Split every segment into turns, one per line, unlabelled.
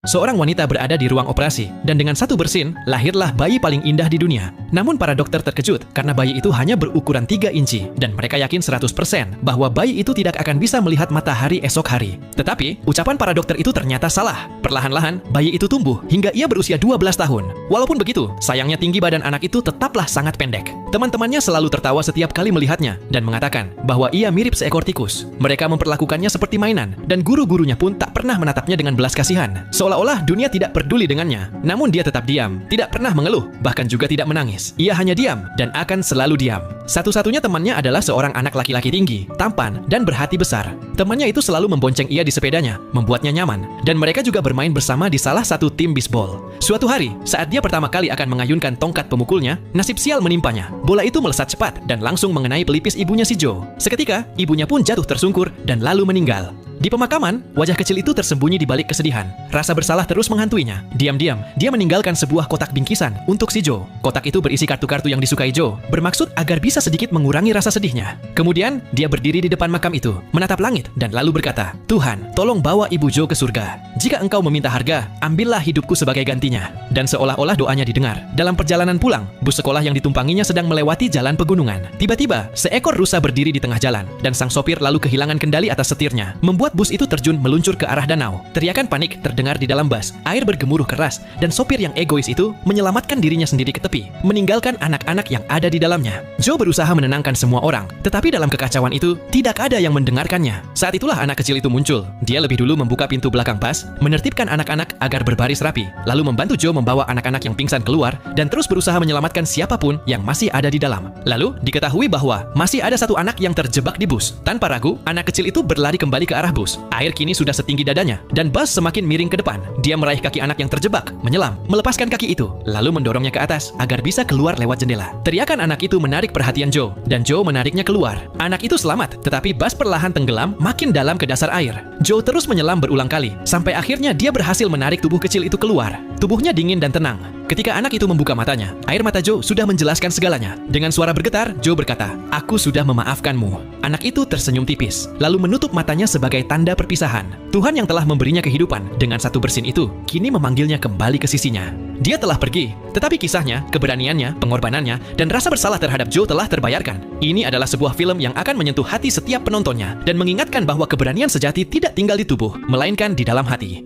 Seorang wanita berada di ruang operasi, dan dengan satu bersin, lahirlah bayi paling indah di dunia. Namun para dokter terkejut karena bayi itu hanya berukuran 3 inci, dan mereka yakin 100% bahwa bayi itu tidak akan bisa melihat matahari esok hari. Tetapi, ucapan para dokter itu ternyata salah. Perlahan-lahan, bayi itu tumbuh hingga ia berusia 12 tahun. Walaupun begitu, sayangnya tinggi badan anak itu tetaplah sangat pendek. Teman-temannya selalu tertawa setiap kali melihatnya, dan mengatakan bahwa ia mirip seekor tikus. Mereka memperlakukannya seperti mainan, dan guru-gurunya pun tak pernah menatapnya dengan belas kasihan. Seolah-olah dunia tidak peduli dengannya. Namun dia tetap diam, tidak pernah mengeluh, bahkan juga tidak menangis. Ia hanya diam, dan akan selalu diam. Satu-satunya temannya adalah seorang anak laki-laki tinggi, tampan, dan berhati besar. Temannya itu selalu membonceng ia di sepedanya, membuatnya nyaman, dan mereka juga bermain bersama di salah satu tim bisbol. Suatu hari, saat dia pertama kali akan mengayunkan tongkat pemukulnya, nasib sial menimpanya. Bola itu melesat cepat dan langsung mengenai pelipis ibunya si Joe. Seketika, ibunya pun jatuh tersungkur dan lalu meninggal. Di pemakaman, wajah kecil itu tersembunyi di balik kesedihan. Rasa bersalah terus menghantuinya. Diam-diam, dia meninggalkan sebuah kotak bingkisan untuk si Joe. Kotak itu berisi kartu-kartu yang disukai Joe, bermaksud agar bisa sedikit mengurangi rasa sedihnya. Kemudian, dia berdiri di depan makam itu, menatap langit, dan lalu berkata, "Tuhan, tolong bawa Ibu Joe ke surga. Jika engkau meminta harga, ambillah hidupku sebagai gantinya." Dan seolah-olah doanya didengar. Dalam perjalanan pulang, bus sekolah yang ditumpanginya sedang melewati jalan pegunungan. Tiba-tiba, seekor rusa berdiri di tengah jalan, dan sang sopir lalu kehilangan kendali atas setirnya, membuat bus itu terjun meluncur ke arah danau. Teriakan panik terdengar di dalam bus, air bergemuruh keras, dan sopir yang egois itu menyelamatkan dirinya sendiri ke tepi, meninggalkan anak-anak yang ada di dalamnya. Joe berusaha menenangkan semua orang, tetapi dalam kekacauan itu, tidak ada yang mendengarkannya. Saat itulah anak kecil itu muncul. Dia lebih dulu membuka pintu belakang bus, menertibkan anak-anak agar berbaris rapi, lalu membantu Joe membawa anak-anak yang pingsan keluar, dan terus berusaha menyelamatkan siapapun yang masih ada di dalam. Lalu, diketahui bahwa masih ada satu anak yang terjebak di bus. Tanpa ragu, anak kecil itu berlari kembali ke arah bus. Air kini sudah setinggi dadanya, dan bus semakin miring ke depan. Dia meraih kaki anak yang terjebak, menyelam, melepaskan kaki itu, lalu mendorongnya ke atas agar bisa keluar lewat jendela. Teriakan anak itu menarik perhatian Joe, dan Joe menariknya keluar. Anak itu selamat, tetapi bus perlahan tenggelam makin dalam ke dasar air. Joe terus menyelam berulang kali, sampai akhirnya dia berhasil menarik tubuh kecil itu keluar. Tubuhnya dingin dan tenang. Ketika anak itu membuka matanya, air mata Joe sudah menjelaskan segalanya. Dengan suara bergetar, Joe berkata, "Aku sudah memaafkanmu." Anak itu tersenyum tipis, lalu menutup matanya sebagai tanda perpisahan. Tuhan yang telah memberinya kehidupan dengan satu bersin itu, kini memanggilnya kembali ke sisinya. Dia telah pergi, tetapi kisahnya, keberaniannya, pengorbanannya, dan rasa bersalah terhadap Joe telah terbayarkan. Ini adalah sebuah film yang akan menyentuh hati setiap penontonnya, dan mengingatkan bahwa keberanian sejati tidak tinggal di tubuh, melainkan di dalam hati.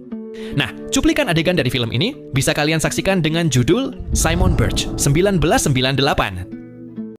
Nah, cuplikan adegan dari film ini bisa kalian saksikan dengan judul Simon Birch 1998.